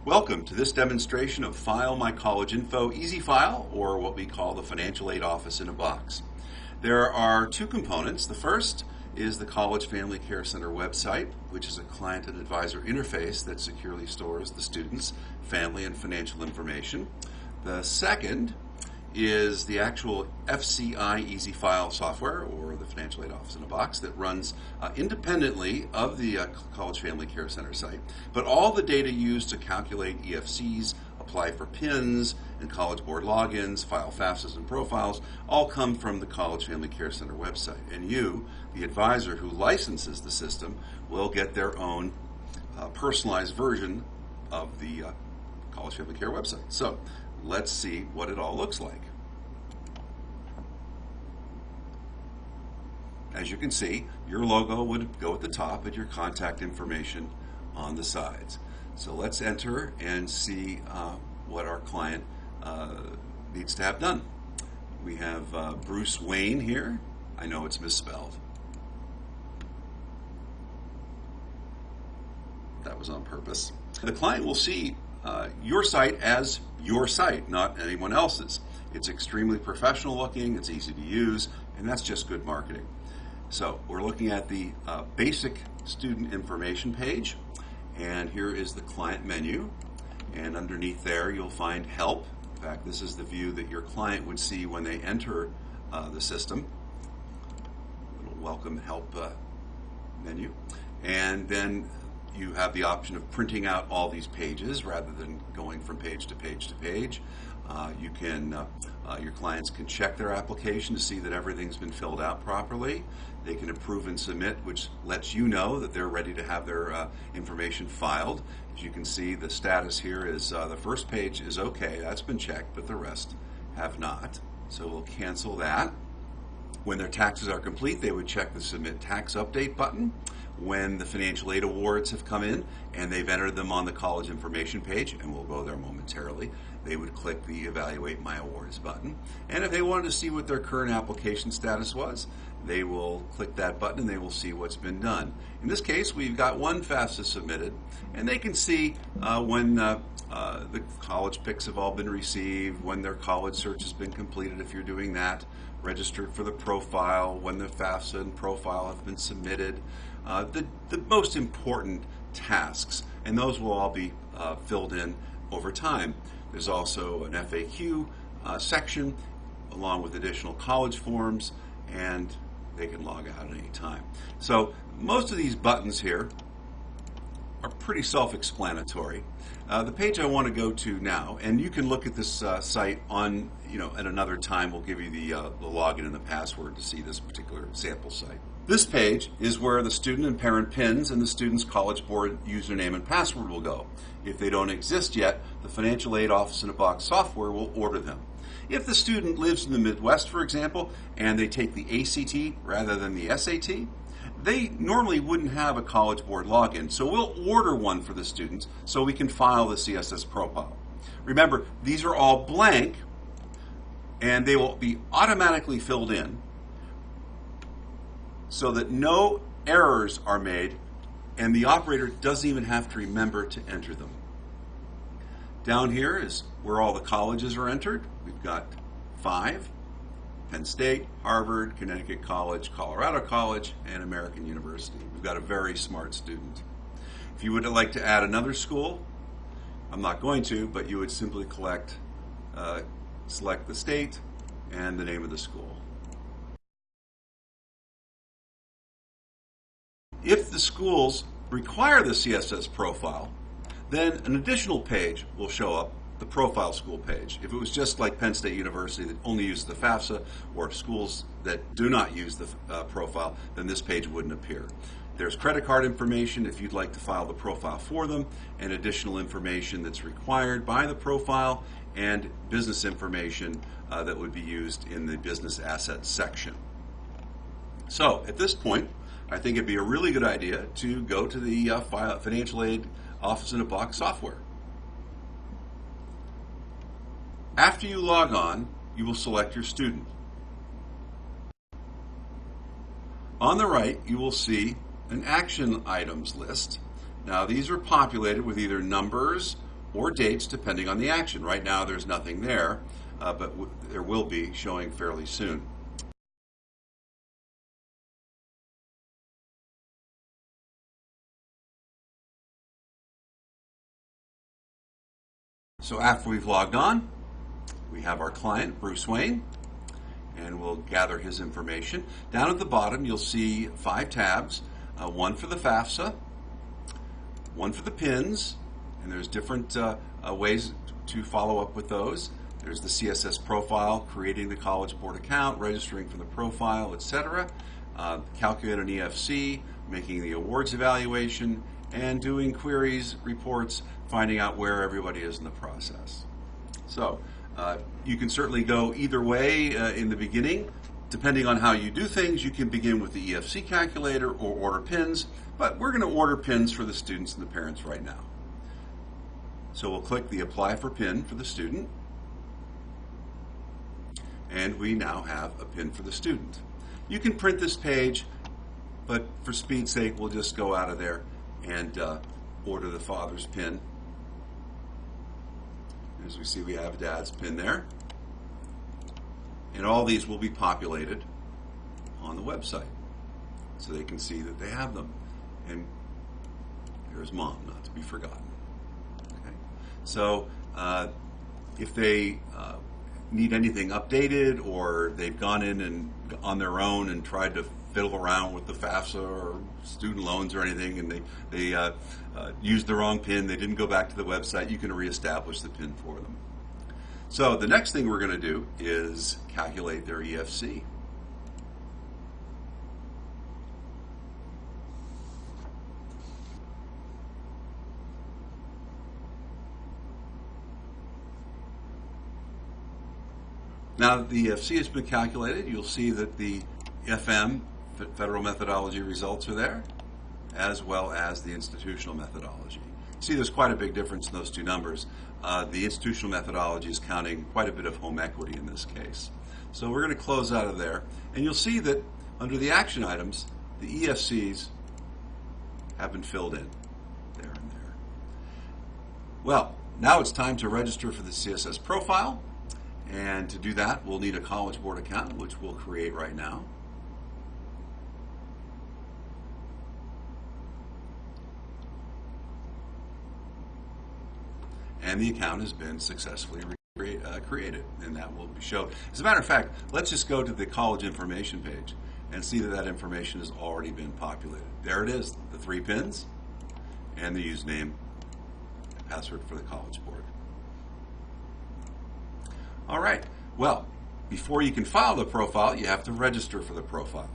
Welcome to this demonstration of File My College Info Easy File, or what we call the Financial Aid Office in a Box. There are two components. The first is the College Family Care Center website, which is a client and advisor interface that securely stores the students' family and financial information. The second is the actual FCI Easy File software, or the Financial Aid Office in a Box, that runs independently of the College Family Care Center site. But all the data used to calculate EFCs, apply for PINs, and College Board logins, file FAFSAs and profiles, all come from the College Family Care Center website. And you, the advisor who licenses the system, will get their own personalized version of the College Family Care website. So let's see what it all looks like. As you can see, your logo would go at the top and your contact information on the sides. So let's enter and see what our client needs to have done. We have Bruce Wayne here. I know it's misspelled. That was on purpose. The client will see your site as your site, not anyone else's. It's extremely professional looking, it's easy to use, and that's just good marketing. So we're looking at the basic student information page, and here is the client menu, and underneath there you'll find help. In fact, this is the view that your client would see when they enter the system. Little welcome help menu, and then you have the option of printing out all these pages rather than going from page to page to page. Your clients can check their application to see that everything's been filled out properly. They can approve and submit, which lets you know that they're ready to have their information filed. As you can see, the status here is the first page is okay, that's been checked, but the rest have not. So we'll cancel that. When their taxes are complete, they would check the Submit Tax Update button. When the financial aid awards have come in and they've entered them on the college information page, and we'll go there momentarily, they would click the Evaluate My Awards button. And if they wanted to see what their current application status was, they will click that button and they will see what's been done. In this case, we've got one FAFSA submitted, and they can see when the college picks have all been received, when their college search has been completed if you're doing that, registered for the profile, when the FAFSA and profile have been submitted, the most important tasks, and those will all be filled in over time. There's also an FAQ section along with additional college forms, and they can log out at any time. So most of these buttons here are pretty self-explanatory. The page I want to go to now, and you can look at this site on, at another time. We'll give you the login and the password to see this particular sample site. This page is where the student and parent PINs and the student's College Board username and password will go. If they don't exist yet, the Financial Aid Office in a Box software will order them. If the student lives in the Midwest, for example, and they take the ACT rather than the SAT, they normally wouldn't have a College Board login, so we'll order one for the students so we can file the CSS profile. Remember, these are all blank, and they will be automatically filled in so that no errors are made, and the operator doesn't even have to remember to enter them. Down here is where all the colleges are entered. We've got 5. Penn State, Harvard, Connecticut College, Colorado College, and American University. We've got a very smart student. If you would like to add another school, I'm not going to, but you would simply select the state and the name of the school. If the schools require the CSS profile, then an additional page will show up, the profile school page. If it was just like Penn State University that only uses the FAFSA, or schools that do not use the profile, then this page wouldn't appear. There's credit card information if you'd like to file the profile for them, and additional information that's required by the profile, and business information that would be used in the business assets section. So at this point, I think it'd be a really good idea to go to the Financial Aid Office in a Box software. After you log on, you will select your student. On the right, you will see an action items list. Now, these are populated with either numbers or dates depending on the action. Right now there's nothing there, but there will be showing fairly soon. So after we've logged on, we have our client, Bruce Wayne, and we'll gather his information. Down at the bottom, you'll see 5 tabs, one for the FAFSA, one for the PINs, and there's different ways to follow up with those. There's the CSS profile, creating the College Board account, registering for the profile, etc. Calculate an EFC, making the awards evaluation, and doing queries, reports, finding out where everybody is in the process. So you can certainly go either way in the beginning. Depending on how you do things, you can begin with the EFC calculator or order pins, but we're going to order pins for the students and the parents right now. So we'll click the Apply for Pin for the student, and we now have a pin for the student. You can print this page, but for speed's sake, we'll just go out of there and order the father's pin. As we see, we have Dad's pin there. And all these will be populated on the website so they can see that they have them. And there's Mom, not to be forgotten. Okay. So if they need anything updated, or they've gone in and on their own and tried to fiddle around with the FAFSA or student loans or anything, and they used the wrong pin, they didn't go back to the website, you can reestablish the pin for them. So the next thing we're going to do is calculate their EFC. Now that the EFC has been calculated, you'll see that the FM, Federal Methodology results, are there, as well as the institutional methodology. See, there's quite a big difference in those two numbers. The institutional methodology is counting quite a bit of home equity in this case. So we're going to close out of there, and you'll see that under the action items, the EFCs have been filled in there and there. Well, now it's time to register for the CSS profile, and to do that, we'll need a College Board account, which we'll create right now. And the account has been successfully created, and that will be shown. As a matter of fact, let's just go to the college information page and see that that information has already been populated. There it is, the 3 pins and the username and password for the College Board. All right, well, before you can file the profile, you have to register for the profile.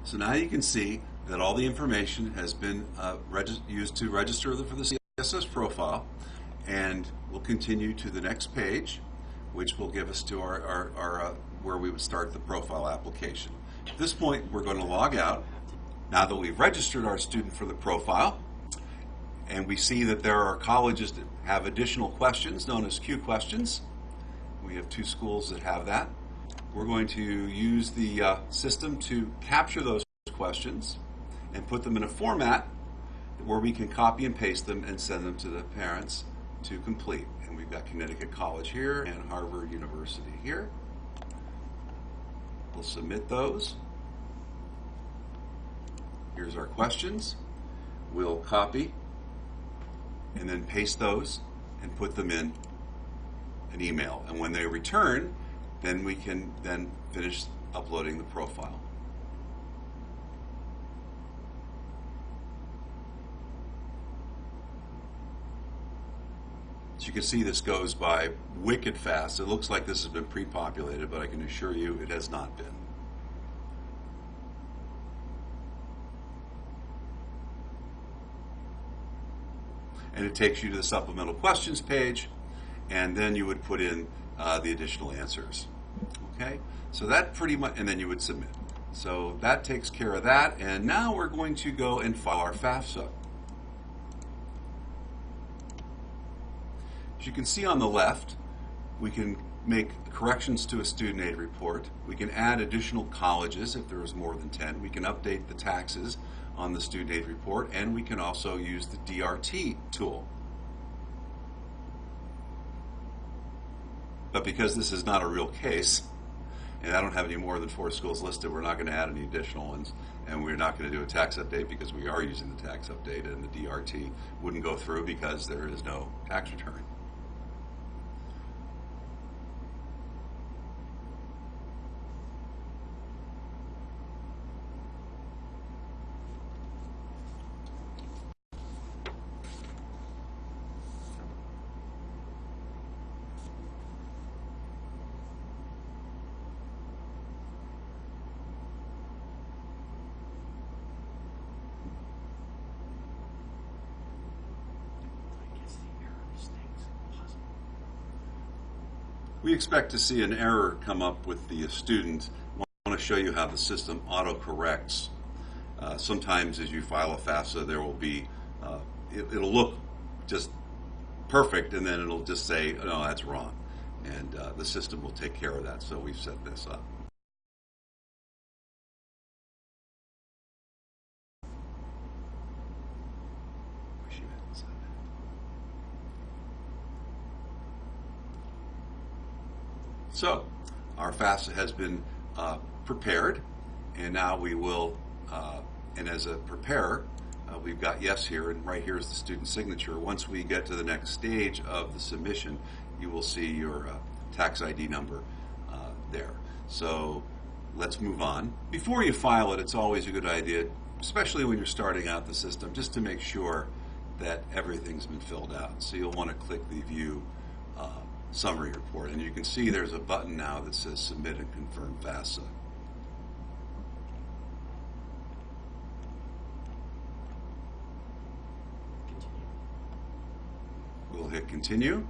So now you can see that all the information has been used to register for the CSS profile, and we'll continue to the next page, which will give us to our where we would start the profile application. At this point, we're going to log out. Now that we've registered our student for the profile, and we see that there are colleges that have additional questions known as Q questions. We have 2 schools that have that. We're going to use the system to capture those questions and put them in a format where we can copy and paste them and send them to the parents to complete. And we've got Connecticut College here and Harvard University here. We'll submit those. Here's our questions. We'll copy and then paste those and put them in an email. And when they return, then we can then finish uploading the profile. you can see, this goes by wicked fast. It looks like this has been pre-populated, but I can assure you it has not been. And it takes you to the supplemental questions page, and then you would put in the additional answers. Okay, so that pretty much, and then you would submit. So that takes care of that, and now we're going to go and file our FAFSA. As you can see on the left, we can make corrections to a student aid report. We can add additional colleges if there is more than 10. We can update the taxes on the student aid report, and we can also use the DRT tool. But because this is not a real case, and I don't have any more than 4 schools listed, we're not going to add any additional ones, and we're not going to do a tax update because we are using the tax update, and the DRT wouldn't go through because there is no tax return. We expect to see an error come up with the student. I want to show you how the system auto-corrects. Sometimes as you file a FAFSA, there will be, it'll look just perfect, and then it'll just say, no, that's wrong. And the system will take care of that, so we've set this up. So our FAFSA has been prepared, and now we will, and as a preparer, we've got yes here, and right here is the student signature. Once we get to the next stage of the submission, you will see your tax ID number there. So let's move on. Before you file it, it's always a good idea, especially when you're starting out the system, just to make sure that everything's been filled out. So you'll want to click the View Summary Report, and you can see there's a button now that says Submit and Confirm FAFSA. We'll hit Continue.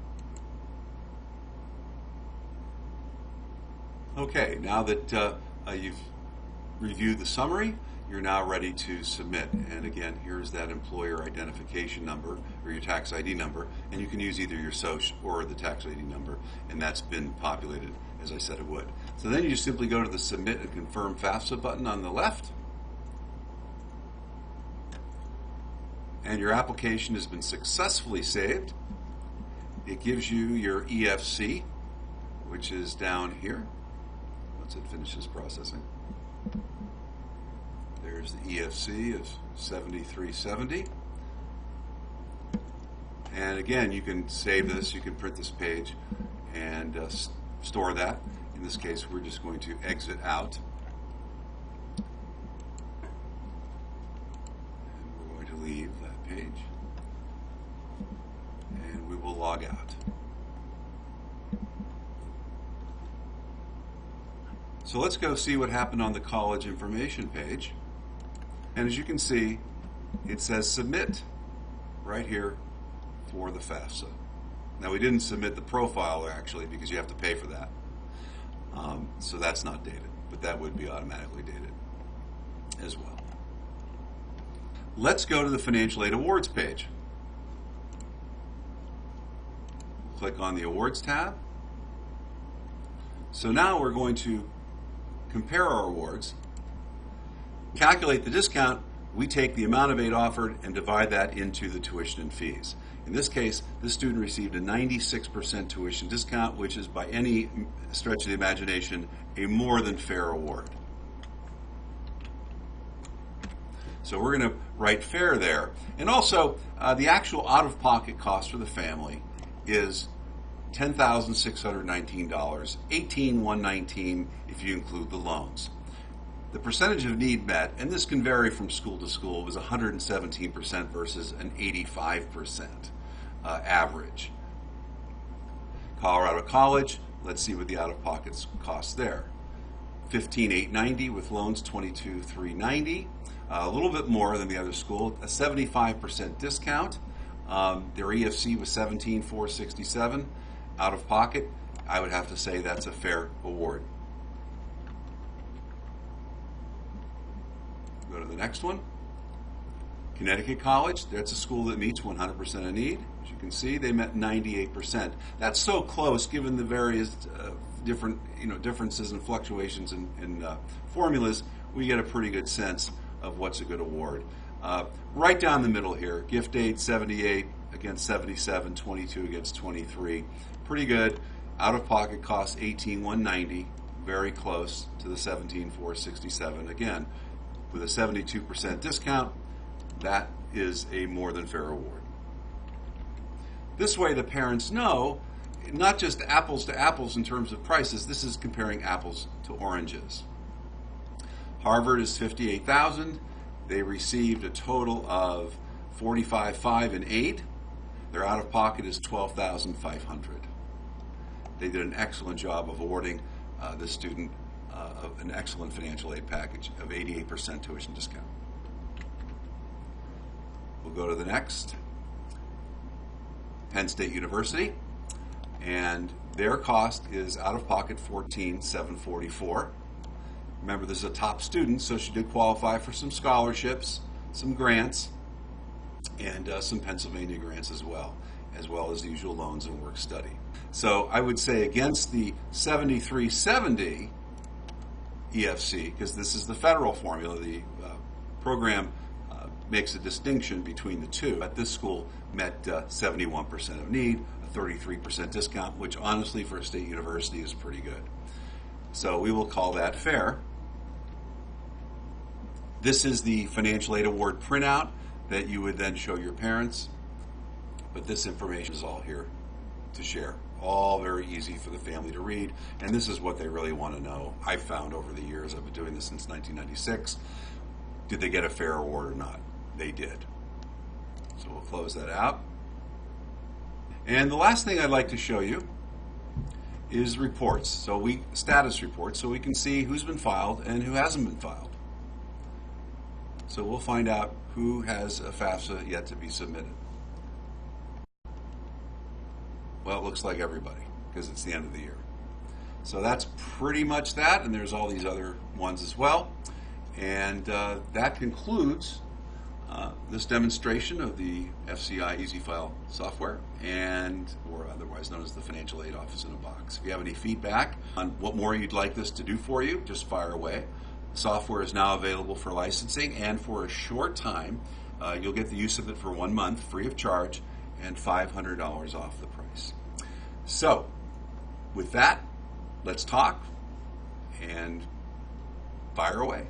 Okay, now that you've reviewed the summary, you're now ready to submit. And again, here's that employer identification number, or your tax ID number, and you can use either your SOCH or the tax ID number, and that's been populated as I said it would. So then you just simply go to the Submit and Confirm FAFSA button on the left, and your application has been successfully saved. It gives you your EFC, which is down here, once it finishes processing. There's the EFC of 7370. And again, you can save this, you can print this page and store that. In this case, we're just going to exit out. And we're going to leave that page. And we will log out. So let's go see what happened on the college information page. And as you can see, it says Submit right here for the FAFSA. Now, we didn't submit the profile actually because you have to pay for that. So that's not dated, but that would be automatically dated as well. Let's go to the Financial Aid Awards page. Click on the Awards tab. So now we're going to compare our awards. Calculate the discount. We take the amount of aid offered and divide that into the tuition and fees. In this case, this student received a 96% tuition discount, which is by any stretch of the imagination a more than fair award. So we're going to write fair there. And also, the actual out-of-pocket cost for the family is $10,619, $18,119 if you include the loans. The percentage of need met, and this can vary from school to school, was 117% versus an 85% average. Colorado College, let's see what the out-of-pocket costs there. $15,890 with loans, $22,390. A little bit more than the other school, a 75% discount. Their EFC was $17,467. Out of pocket, I would have to say that's a fair award. Go to the next one. Connecticut College, that's a school that meets 100% of need. As you can see, they met 98%. That's so close, given the various differences and fluctuations in formulas, we get a pretty good sense of what's a good award. Right down the middle here, gift aid 78 against 77, 22 against 23. Pretty good. Out-of-pocket costs $18,190, very close to the $17,467. Again, with a 72% discount, that is a more than fair award. This way the parents know, not just apples to apples in terms of prices, this is comparing apples to oranges. Harvard is $58,000. They received a total of $45,500 in aid. Their out-of-pocket is $12,500. They did an excellent job of awarding this student an excellent financial aid package of 88% tuition discount. We'll go to the next. Penn State University, and their cost is out-of-pocket $14,744. Remember, this is a top student, so she did qualify for some scholarships, some grants, and some Pennsylvania grants as well as the usual loans and work study. So I would say against the 7370 EFC, because this is the federal formula, the program makes a distinction between the two. But this school met 71% of need, a 33% discount, which honestly for a state university is pretty good. So we will call that fair. This is the financial aid award printout that you would then show your parents. But this information is all here to share. All very easy for the family to read. And this is what they really want to know. I've found over the years, I've been doing this since 1996, did they get a fair award or not? They did. So we'll close that out. And the last thing I'd like to show you is reports. So status reports, so we can see who's been filed and who hasn't been filed. So we'll find out who has a FAFSA yet to be submitted. Well, it looks like everybody, because it's the end of the year. So that's pretty much that, and there's all these other ones as well. And that concludes this demonstration of the FCI EasyFile software, or otherwise known as the Financial Aid Office in a Box. If you have any feedback on what more you'd like this to do for you, just fire away. The software is now available for licensing, and for a short time, you'll get the use of it for 1 month free of charge and $500 off the price. So, with that, let's talk and fire away.